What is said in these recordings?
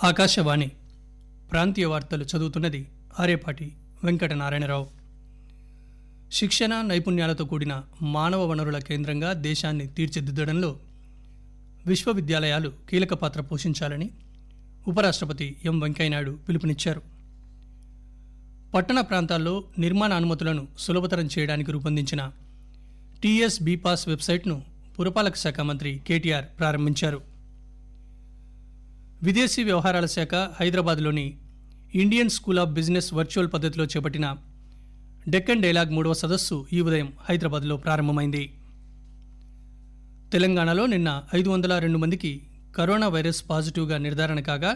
ఆకాశవాణి ప్రాంతీయ వార్తలు చదువుతున్నది ఆరేపాటి వెంకటనారాయణరావు. శిక్షణ నైపుణ్యాలతో కూడిన మానవ వనరుల కేంద్రంగా దేశాన్ని తీర్చిదిద్దడంలో విశ్వవిద్యాలయాలు కీలక పాత్ర పోషించాలని ఉపరాష్ట్రపతి ఎం వెంకయ్యనాయుడు పిలుపునిచ్చారు. పట్టణ ప్రాంతాల్లో నిర్మాణ అనుమతులను సులభతరం చేయడానికి రూపొందించిన టీఎస్ బీపాస్ వెబ్సైట్ను పురపాలక శాఖ మంత్రి కేటీఆర్ ప్రారంభించారు. విదేశీ వ్యవహారాల శాఖ హైదరాబాద్లోని Indian school of business virtual పద్ధతిలో చేపట్టిన డెక్కన్ డైలాగ్ 3వ సదస్సు ఈ ఉదయం హైదరాబాద్లో ప్రారంభమైంది. తెలంగాణలో నిన్న 502 మందికి కరోనా వైరస్ పాజిటివ్గా నిర్ధారణ కాగా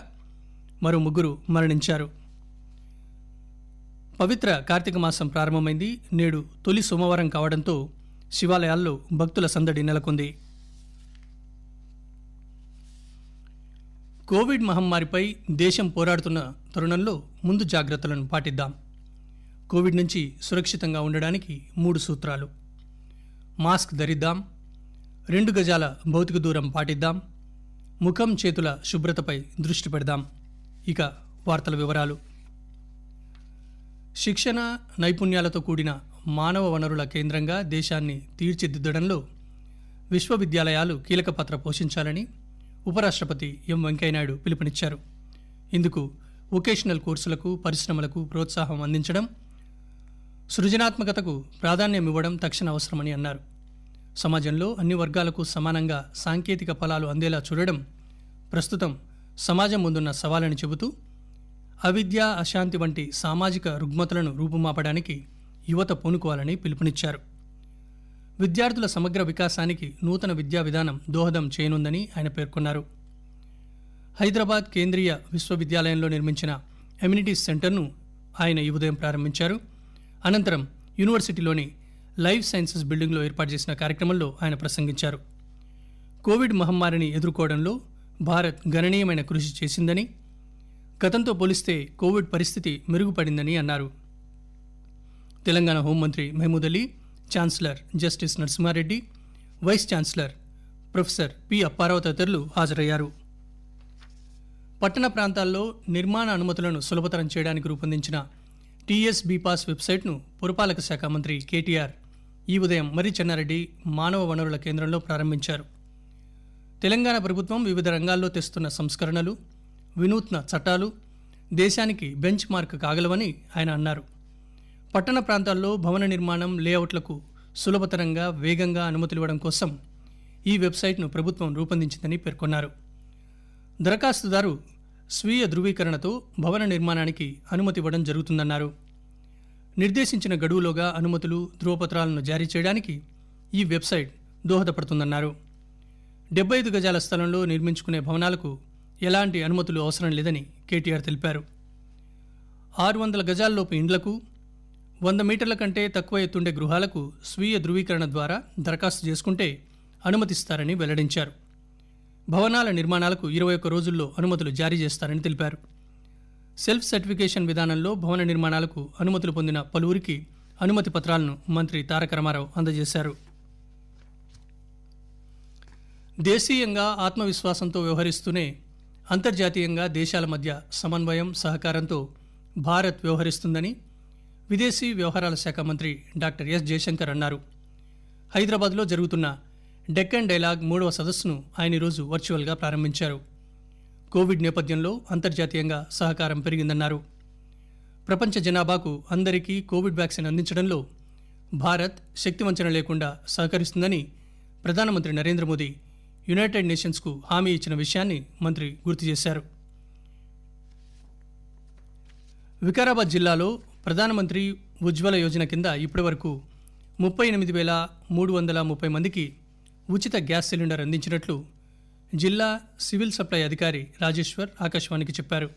మరో 3 మరణించారు. పవిత్ర కార్తీక మాసం ప్రారంభమైంది. నేడు తొలి సోమవారం కావడంతో శివాలయాల్లో భక్తుల సందడి నెలకొంది. కోవిడ్ మహమ్మారిపై దేశం పోరాడుతున్న తరుణంలో ముందు జాగ్రత్తలను పాటిద్దాం. కోవిడ్ నుంచి సురక్షితంగా ఉండడానికి 3 సూత్రాలు. మాస్క్ ధరిద్దాం, 2 గజాల భౌతిక దూరం పాటిద్దాం, ముఖం చేతుల శుభ్రతపై దృష్టి పెడదాం. ఇక వార్తల వివరాలు. శిక్షణ నైపుణ్యాలతో కూడిన మానవ వనరుల కేంద్రంగా దేశాన్ని తీర్చిదిద్దడంలో విశ్వవిద్యాలయాలు కీలక పాత్ర పోషించాలని ఉపరాష్ట్రపతి ఎం వెంకయ్యనాయుడు పిలుపునిచ్చారు. ఇందుకు వొకేషనల్ కోర్సులకు, పరిశ్రమలకు ప్రోత్సాహం అందించడం, సృజనాత్మకతకు ప్రాధాన్యమివ్వడం తక్షణ అవసరమని అన్నారు. సమాజంలో అన్ని వర్గాలకు సమానంగా సాంకేతిక ఫలాలు అందేలా చూడడం ప్రస్తుతం సమాజం ముందున్న సవాలని చెబుతూ అవిద్య, అశాంతి వంటి సామాజిక రుగ్మతలను రూపుమాపడానికి యువత పూనుకోవాలని పిలుపునిచ్చారు. విద్యార్థుల సమగ్ర వికాసానికి నూతన విద్యా విధానం దోహదం చేయనుందని ఆయన పేర్కొన్నారు. హైదరాబాద్ కేంద్రీయ విశ్వవిద్యాలయంలో నిర్మించిన ఎమ్యూనిటీస్ సెంటర్ను ఆయన ఈ ఉదయం ప్రారంభించారు. అనంతరం యూనివర్సిటీలోని లైఫ్ సైన్సెస్ బిల్డింగ్లో ఏర్పాటు చేసిన కార్యక్రమంలో ఆయన ప్రసంగించారు. కోవిడ్ మహమ్మారిని ఎదుర్కోవడంలో భారత్ గణనీయమైన కృషి చేసిందని, గతంతో పోలిస్తే కోవిడ్ పరిస్థితి మెరుగుపడిందని అన్నారు. తెలంగాణ హోంమంత్రి Mahmood Ali, chancellor justice Narasimha Reddy, vice chancellor professor P Apparao తదితరులు హాజరయ్యారు. పట్టణ ప్రాంతాల్లో నిర్మాణ అనుమతులను సులభతరం చేయడానికి రూపొందించిన టీఎస్ బీపాస్ వెబ్సైట్ను పురపాలక శాఖ మంత్రి కేటీఆర్ ఈ ఉదయం మర్రి చెన్నారెడ్డి మానవ వనరుల కేంద్రంలో ప్రారంభించారు. తెలంగాణ ప్రభుత్వం వివిధ రంగాల్లో తెస్తున్న సంస్కరణలు, వినూత్న చట్టాలు దేశానికి బెంచ్ మార్క్ కాగలవని ఆయన అన్నారు. పట్టణ ప్రాంతాల్లో భవన నిర్మాణం, లేఅవుట్లకు సులభతరంగా, వేగంగా అనుమతులు ఇవ్వడం కోసం ఈ వెబ్సైట్ను ప్రభుత్వం రూపొందించిందని పేర్కొన్నారు. దరఖాస్తుదారు స్వీయ ధృవీకరణతో భవన నిర్మాణానికి అనుమతి ఇవ్వడం జరుగుతుందన్నారు. నిర్దేశించిన గడువులోగా అనుమతులు, ధృవపత్రాలను జారీ చేయడానికి ఈ వెబ్సైట్ దోహదపడుతుందన్నారు. 75 గజాల స్థలంలో నిర్మించుకునే భవనాలకు ఎలాంటి అనుమతులు అవసరం లేదని కేటీఆర్ తెలిపారు. 600 గజాల్లోపు ఇండ్లకు, 100 మీటర్ల కంటే తక్కువ ఎత్తుండే గృహాలకు స్వీయ ధృవీకరణ ద్వారా దరఖాస్తు చేసుకుంటే అనుమతిస్తారని వెల్లడించారు. భవనాల నిర్మాణాలకు 21 రోజుల్లో అనుమతులు జారీ చేస్తారని తెలిపారు. సెల్ఫ్ సర్టిఫికేషన్ విధానంలో భవన నిర్మాణాలకు అనుమతులు పొందిన పలువురికి అనుమతి పత్రాలను మంత్రి తారక రామారావు అందజేశారు. దేశీయంగా ఆత్మవిశ్వాసంతో వ్యవహరిస్తూనే అంతర్జాతీయంగా దేశాల మధ్య సమన్వయం, సహకారంతో భారత్ వ్యవహరిస్తుందని విదేశీ వ్యవహారాల శాఖ మంత్రి డాక్టర్ ఎస్ జయశంకర్ అన్నారు. హైదరాబాద్లో జరుగుతున్న డెక్కన్ డైలాగ్ 3వ సదస్సును ఆయన ఈరోజు వర్చువల్గా ప్రారంభించారు. కోవిడ్ నేపథ్యంలో అంతర్జాతీయంగా సహకారం పెరిగిందన్నారు. ప్రపంచ జనాభాకు అందరికీ కోవిడ్ వ్యాక్సిన్ అందించడంలో భారత్ శక్తివంచన లేకుండా సహకరిస్తుందని ప్రధానమంత్రి నరేంద్ర మోదీ యునైటెడ్ నేషన్స్కు హామీ ఇచ్చిన విషయాన్ని మంత్రి గుర్తు చేశారు. వికారాబాద్ జిల్లాలో ప్రధానమంత్రి ఉజ్వల యోజన కింద ఇప్పటివరకు 38,330 మందికి ఉచిత గ్యాస్ సిలిండర్ అందించినట్లు జిల్లా సివిల్ సప్లై అధికారి రాజేశ్వర్ ఆకాశవాణికి చెప్పారు.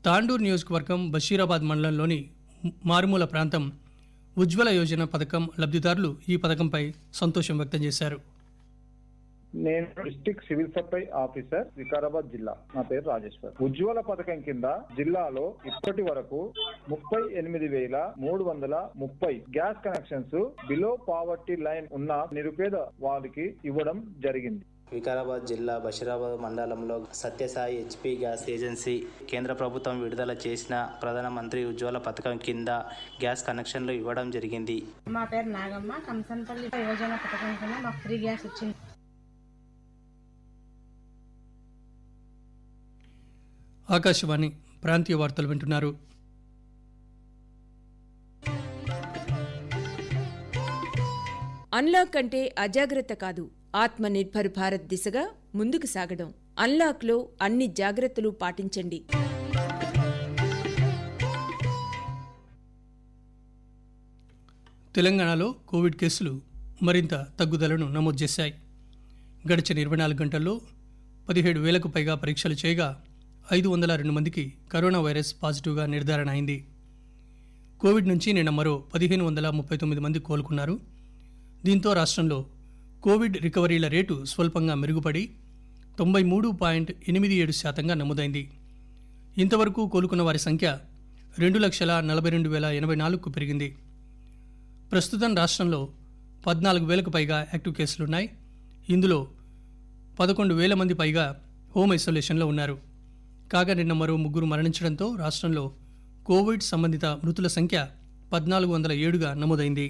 తాండూర్ నియోజకవర్గం బషీరాబాద్ మండలంలోని మారుమూల ప్రాంతం ఉజ్వల యోజన పథకం లబ్ధిదారులు ఈ పథకంపై సంతోషం వ్యక్తం చేశారు. నేను district civil supply officer Vikarabad జిల్లా. నా పేరు రాజేశ్వర్. ఉజ్వల పథకం కింద జిల్లాలో ఇప్పటి వరకు 38,330 gas connections below poverty line ఉన్న నిరుపేద వారికి ఇవ్వడం జరిగింది. వికారాబాద్ జిల్లా బషీరాబాద్ మండలంలో సత్యసాయి హెచ్పి గ్యాస్ ఏజెన్సీ కేంద్ర ప్రభుత్వం విడుదల చేసిన ప్రధానమంత్రి ఉజ్వల పథకం కింద గ్యాస్ కనెక్షన్లు ఇవ్వడం జరిగింది. మా పేరు నాగమ్మ. కంసన్పల్లి యోజన పథకం కింద మాకు ఫ్రీ గ్యాస్ వచ్చింది. ఆకాశవాణి ప్రాంతీయ వార్తలు వింటున్నారు. అన్లాక్ అంటే అజాగ్రత్త కాదు, ఆత్మ నిర్భర్ భారత్ దిశగా ముందుకు సాగడం. అన్లాక్లో అన్ని జాగ్రత్తలు పాటించండి. తెలంగాణలో కోవిడ్ కేసులు మరింత తగ్గుదలను నమోదు చేశాయి. గడిచిన 24 గంటల్లో 17,000కు పైగా పరీక్షలు చేయగా 502 మందికి కరోనా వైరస్ పాజిటివ్గా నిర్ధారణ అయింది. కోవిడ్ నుంచి నిన్న మరో 1,539 మంది కోలుకున్నారు. దీంతో రాష్ట్రంలో కోవిడ్ రికవరీల రేటు స్వల్పంగా మెరుగుపడి 93.87% నమోదైంది. ఇంతవరకు కోలుకున్న వారి సంఖ్య 2,42,084కు పెరిగింది. ప్రస్తుతం రాష్ట్రంలో 14,000కు పైగా యాక్టివ్ కేసులున్నాయి. ఇందులో 11,000 మంది పైగా హోమ్ ఐసోలేషన్లో ఉన్నారు. కాగా నిన్న మరో 3 మరణించడంతో రాష్ట్రంలో కోవిడ్ సంబంధిత మృతుల సంఖ్య 1,407గా నమోదైంది.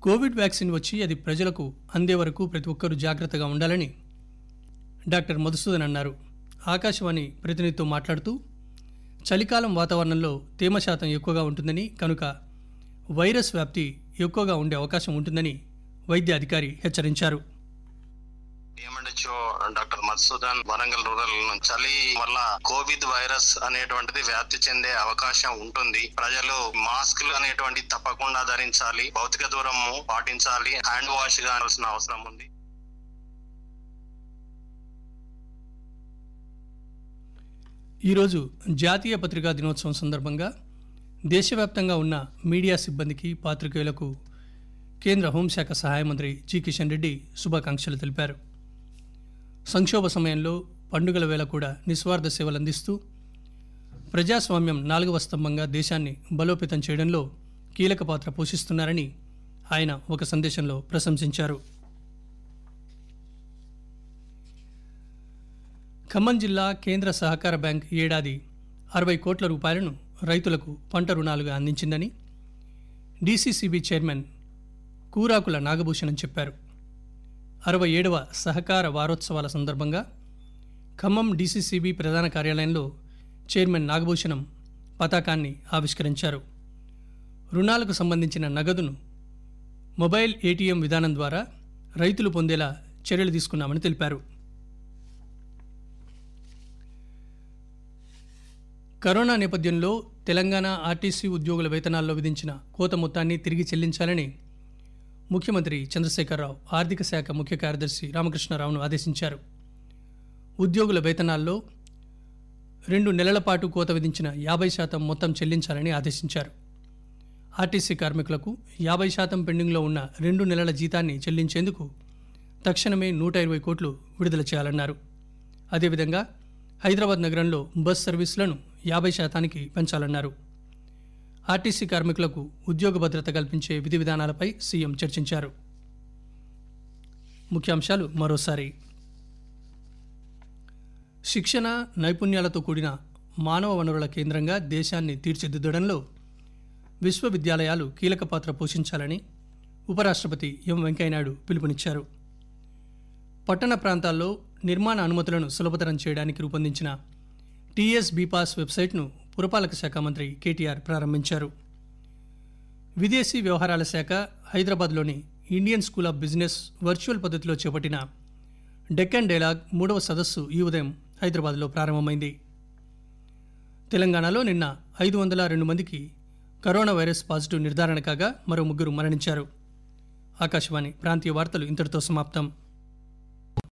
కోవిడ్ వ్యాక్సిన్ వచ్చి అది ప్రజలకు అందే వరకు ప్రతి ఒక్కరూ జాగ్రత్తగా ఉండాలని డాక్టర్ మధుసూదన్ అన్నారు. ఆకాశవాణి ప్రతినిధితో మాట్లాడుతూ చలికాలం వాతావరణంలో తేమ శాతం ఎక్కువగా ఉంటుందని, కనుక వైరస్ వ్యాప్తి ఎక్కువగా ఉండే అవకాశం ఉంటుందని వైద్య అధికారి హెచ్చరించారు. DMHO doctor Madhusudan, Warangal rural చలి వల్ల కోవిడ్ వైరస్ అనేటువంటిది వ్యాప్తి చెందే అవకాశం ఉంటుంది. ప్రజలు మాస్కులు అనేటువంటి తప్పకుండా ధరించాలి, భౌతిక దూరం పాటించాలి, హ్యాండ్ వాష్ కావాల్సిన అవసరం ఉంది. ఈరోజు జాతీయ పత్రికా దినోత్సవం సందర్భంగా దేశవ్యాప్తంగా ఉన్న మీడియా సిబ్బందికి, పాత్రికేయులకు కేంద్ర హోంశాఖ సహాయ మంత్రి జి కిషన్ రెడ్డి శుభాకాంక్షలు తెలిపారు. సంక్షోభ సమయంలో, పండుగల వేళ కూడా నిస్వార్థ సేవలు అందిస్తూ ప్రజాస్వామ్యం 4వ స్తంభంగా దేశాన్ని బలోపేతం చేయడంలో కీలక పాత్ర పోషిస్తున్నారని ఆయన ఒక సందేశంలో ప్రశంసించారు. ఖమ్మం జిల్లా కేంద్ర సహకార బ్యాంక్ ఏడాది 60 కోట్ల రూపాయలను రైతులకు పంట రుణాలుగా అందించిందని డీసీసీబీ చైర్మన్ కూరాకుల నాగభూషణం చెప్పారు. 67వ సహకార వారోత్సవాల సందర్భంగా ఖమ్మం డీసీసీబీ ప్రధాన కార్యాలయంలో చైర్మన్ నాగభూషణం పతాకాన్ని ఆవిష్కరించారు. రుణాలకు సంబంధించిన నగదును మొబైల్ ఏటీఎం విధానం ద్వారా రైతులు పొందేలా చర్యలు తీసుకున్నామని తెలిపారు. కరోనా నేపథ్యంలో తెలంగాణ ఆర్టీసీ ఉద్యోగుల వేతనాల్లో విధించిన కోత మొత్తాన్ని తిరిగి చెల్లించాలని ముఖ్యమంత్రి చంద్రశేఖరరావు ఆర్థిక శాఖ ముఖ్య కార్యదర్శి రామకృష్ణారావును ఆదేశించారు. ఉద్యోగుల వేతనాల్లో 2 నెలల పాటు కోత విధించిన 50% మొత్తం చెల్లించాలని ఆదేశించారు. ఆర్టీసీ కార్మికులకు 50% పెండింగ్లో ఉన్న 2 నెలల జీతాన్ని చెల్లించేందుకు తక్షణమే 120 కోట్లు విడుదల చేయాలన్నారు. అదేవిధంగా హైదరాబాద్ నగరంలో బస్ సర్వీసులను 50% పెంచాలన్నారు. ఆర్టీసీ కార్మికులకు ఉద్యోగ భద్రత కల్పించే విధి విధానాలపై సీఎం చర్చించారు. ముఖ్యాంశాలు మరోసారి. శిక్షణ, నైపుణ్యాలతో కూడిన మానవ వనరుల కేంద్రంగా దేశాన్ని తీర్చిదిద్దడంలో విశ్వవిద్యాలయాలు కీలక పాత్ర పోషించాలని ఉపరాష్ట్రపతి ఎం వెంకయ్యనాయుడు పిలుపునిచ్చారు. పట్టణ ప్రాంతాల్లో నిర్మాణ అనుమతులను సులభతరం చేయడానికి రూపొందించిన టీఎస్ బీపాస్ వెబ్సైట్ను పురపాలక శాఖ మంత్రి కేటీఆర్ ప్రారంభించారు. విదేశీ వ్యవహారాల శాఖ హైదరాబాద్లోని Indian school of business virtual పద్ధతిలో చేపట్టిన డెక్కన్ డైలాగ్ 3వ సదస్సు ఈ ఉదయం హైదరాబాద్లో ప్రారంభమైంది. తెలంగాణలో నిన్న 502 మందికి కరోనా వైరస్ పాజిటివ్ నిర్ధారణ కాగా మరో 3 మరణించారు. ఆకాశవాణి ప్రాంతీయ వార్తలు ఇంతటితో సమాప్తం.